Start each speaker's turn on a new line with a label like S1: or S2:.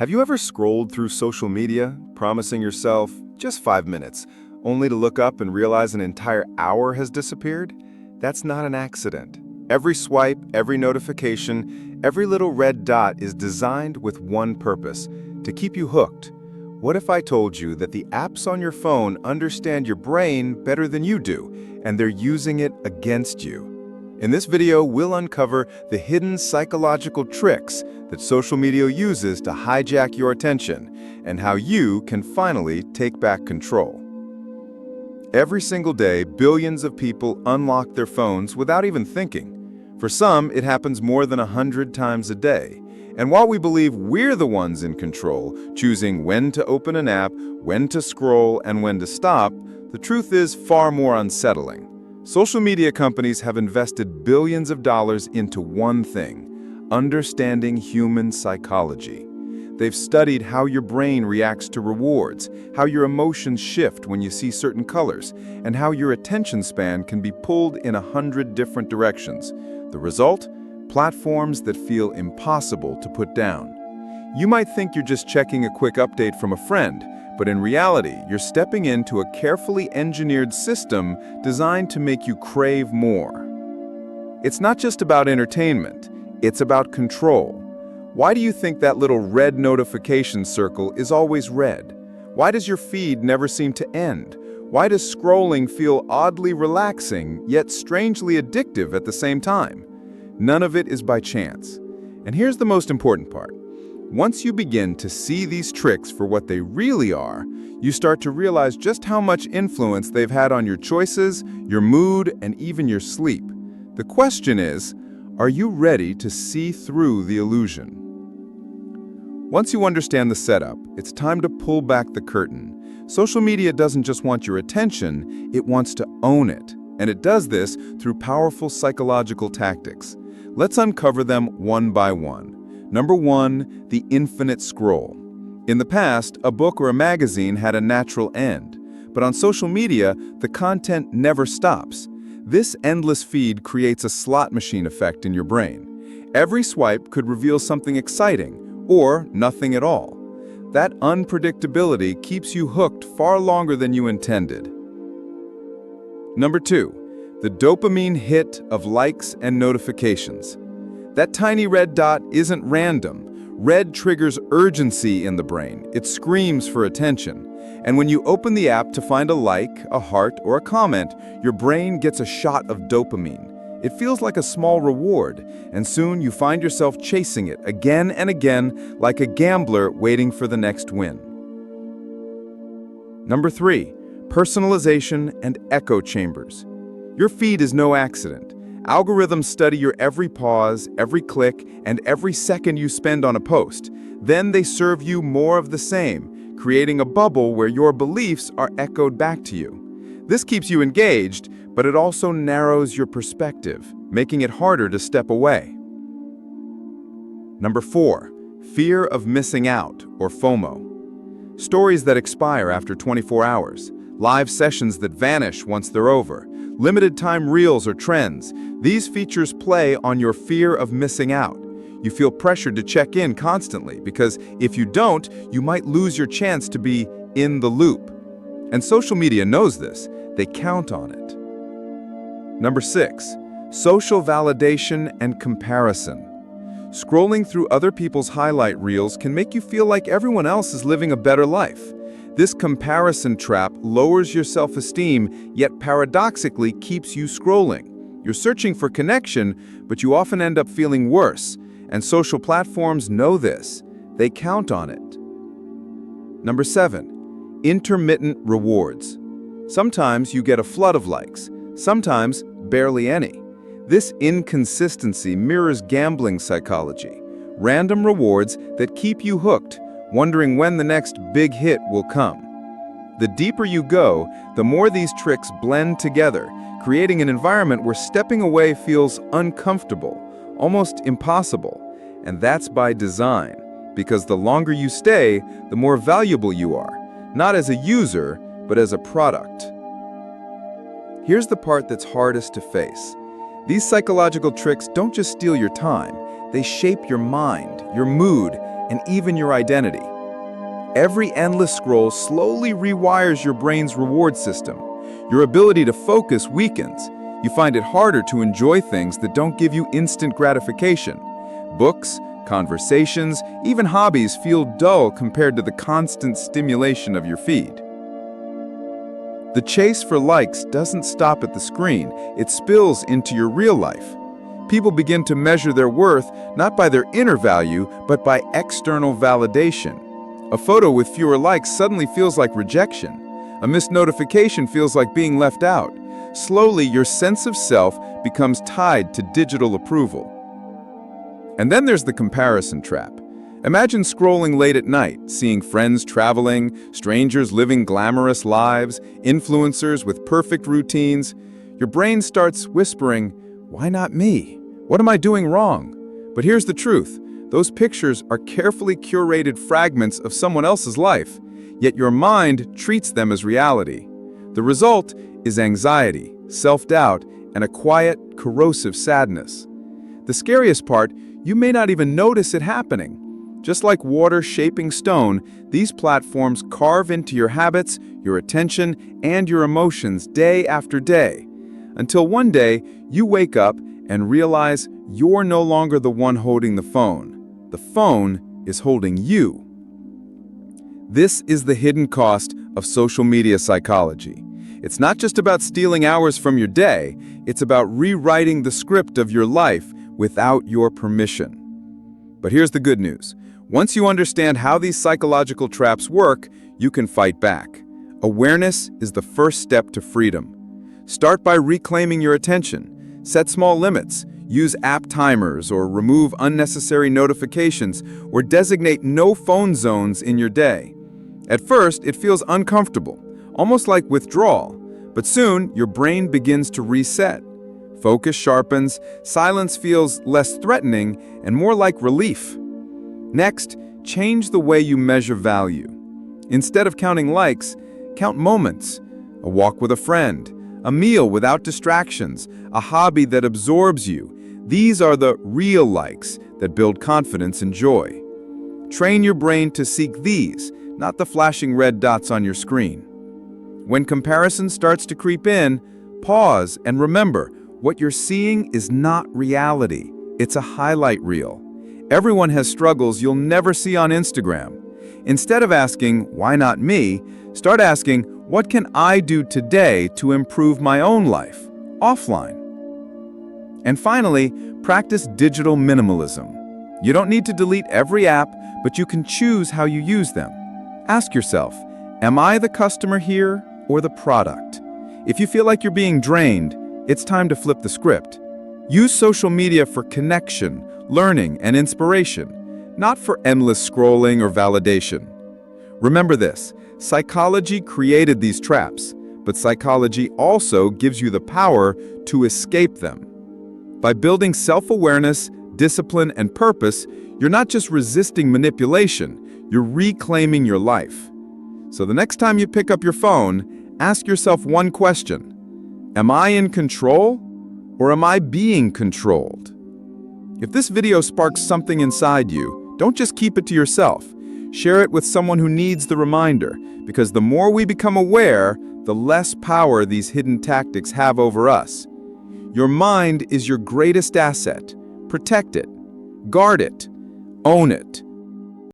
S1: Have you ever scrolled through social media, promising yourself just 5 minutes, only to look up and realize an entire hour has disappeared? That's not an accident. Every swipe, every notification, every little red dot is designed with one purpose: to keep you hooked. What if I told you that the apps on your phone understand your brain better than you do, and they're using it against you? In this video, we'll uncover the hidden psychological tricks that social media uses to hijack your attention, and how you can finally take back control. Every single day, billions of people unlock their phones without even thinking. For some, it happens more than 100 times a day. And while we believe we're the ones in control, choosing when to open an app, when to scroll, and when to stop, the truth is far more unsettling. Social media companies have invested billions of dollars into one thing: understanding human psychology. They've studied how your brain reacts to rewards, how your emotions shift when you see certain colors, and how your attention span can be pulled in 100 different directions. The result? Platforms that feel impossible to put down. You might think you're just checking a quick update from a friend, but in reality, you're stepping into a carefully engineered system designed to make you crave more. It's not just about entertainment, it's about control. Why do you think that little red notification circle is always red? Why does your feed never seem to end? Why does scrolling feel oddly relaxing, yet strangely addictive at the same time? None of it is by chance. And here's the most important part. Once you begin to see these tricks for what they really are, you start to realize just how much influence they've had on your choices, your mood, and even your sleep. The question is, are you ready to see through the illusion? Once you understand the setup, it's time to pull back the curtain. Social media doesn't just want your attention, it wants to own it. And it does this through powerful psychological tactics. Let's uncover them one by one. Number 1, the infinite scroll. In the past, a book or a magazine had a natural end. But on social media, the content never stops. This endless feed creates a slot machine effect in your brain. Every swipe could reveal something exciting, or nothing at all. That unpredictability keeps you hooked far longer than you intended. Number 2, the dopamine hit of likes and notifications. That tiny red dot isn't random. Red triggers urgency in the brain. It screams for attention. And when you open the app to find a like, a heart, or a comment, your brain gets a shot of dopamine. It feels like a small reward, and soon you find yourself chasing it again and again, like a gambler waiting for the next win. Number 3, personalization and echo chambers. Your feed is no accident. Algorithms study your every pause, every click, and every second you spend on a post. Then they serve you more of the same, creating a bubble where your beliefs are echoed back to you. This keeps you engaged, but it also narrows your perspective, making it harder to step away. Number 4, fear of missing out, or FOMO. Stories that expire after 24 hours, live sessions that vanish once they're over, limited time reels or trends. These features play on your fear of missing out. You feel pressured to check in constantly because if you don't, you might lose your chance to be in the loop. And social media knows this. They count on it. Number 6, social validation and comparison. Scrolling through other people's highlight reels can make you feel like everyone else is living a better life. This comparison trap lowers your self-esteem, yet paradoxically keeps you scrolling. You're searching for connection, but you often end up feeling worse, and social platforms know this. They count on it. Number 7, intermittent rewards. Sometimes you get a flood of likes, sometimes barely any. This inconsistency mirrors gambling psychology. Random rewards that keep you hooked, wondering when the next big hit will come. The deeper you go, the more these tricks blend together, creating an environment where stepping away feels uncomfortable, almost impossible. And that's by design, because the longer you stay, the more valuable you are, not as a user, but as a product. Here's the part that's hardest to face. These psychological tricks don't just steal your time, they shape your mind, your mood, and even your identity. Every endless scroll slowly rewires your brain's reward system. Your ability to focus weakens. You find it harder to enjoy things that don't give you instant gratification. Books, conversations, even hobbies feel dull compared to the constant stimulation of your feed. The chase for likes doesn't stop at the screen, it spills into your real life. People begin to measure their worth not by their inner value, but by external validation. A photo with fewer likes suddenly feels like rejection. A missed notification feels like being left out. Slowly, your sense of self becomes tied to digital approval. And then there's the comparison trap. Imagine scrolling late at night, seeing friends traveling, strangers living glamorous lives, influencers with perfect routines. Your brain starts whispering, "Why not me? What am I doing wrong?" But here's the truth. Those pictures are carefully curated fragments of someone else's life, yet your mind treats them as reality. The result is anxiety, self-doubt, and a quiet, corrosive sadness. The scariest part, you may not even notice it happening. Just like water shaping stone, these platforms carve into your habits, your attention, and your emotions day after day. Until one day, you wake up and realize you're no longer the one holding the phone. The phone is holding you. This is the hidden cost of social media psychology. It's not just about stealing hours from your day, it's about rewriting the script of your life without your permission. But here's the good news. Once you understand how these psychological traps work, you can fight back. Awareness is the first step to freedom. Start by reclaiming your attention. Set small limits. Use app timers or remove unnecessary notifications or designate no phone zones in your day. At first, it feels uncomfortable, almost like withdrawal, but soon your brain begins to reset. Focus sharpens, silence feels less threatening and more like relief. Next, change the way you measure value. Instead of counting likes, count moments. A walk with a friend, a meal without distractions, a hobby that absorbs you. These are the real likes that build confidence and joy. Train your brain to seek these, not the flashing red dots on your screen. When comparison starts to creep in, pause and remember, what you're seeing is not reality. It's a highlight reel. Everyone has struggles you'll never see on Instagram. Instead of asking, "Why not me?" start asking, "What can I do today to improve my own life?" offline. And finally, practice digital minimalism. You don't need to delete every app, but you can choose how you use them. Ask yourself, am I the customer here or the product? If you feel like you're being drained, it's time to flip the script. Use social media for connection, learning, and inspiration, not for endless scrolling or validation. Remember this, psychology created these traps, but psychology also gives you the power to escape them. By building self-awareness, discipline, and purpose, you're not just resisting manipulation, you're reclaiming your life. So the next time you pick up your phone, ask yourself one question. Am I in control, or am I being controlled? If this video sparks something inside you, don't just keep it to yourself. Share it with someone who needs the reminder, because the more we become aware, the less power these hidden tactics have over us. Your mind is your greatest asset. Protect it, guard it, own it.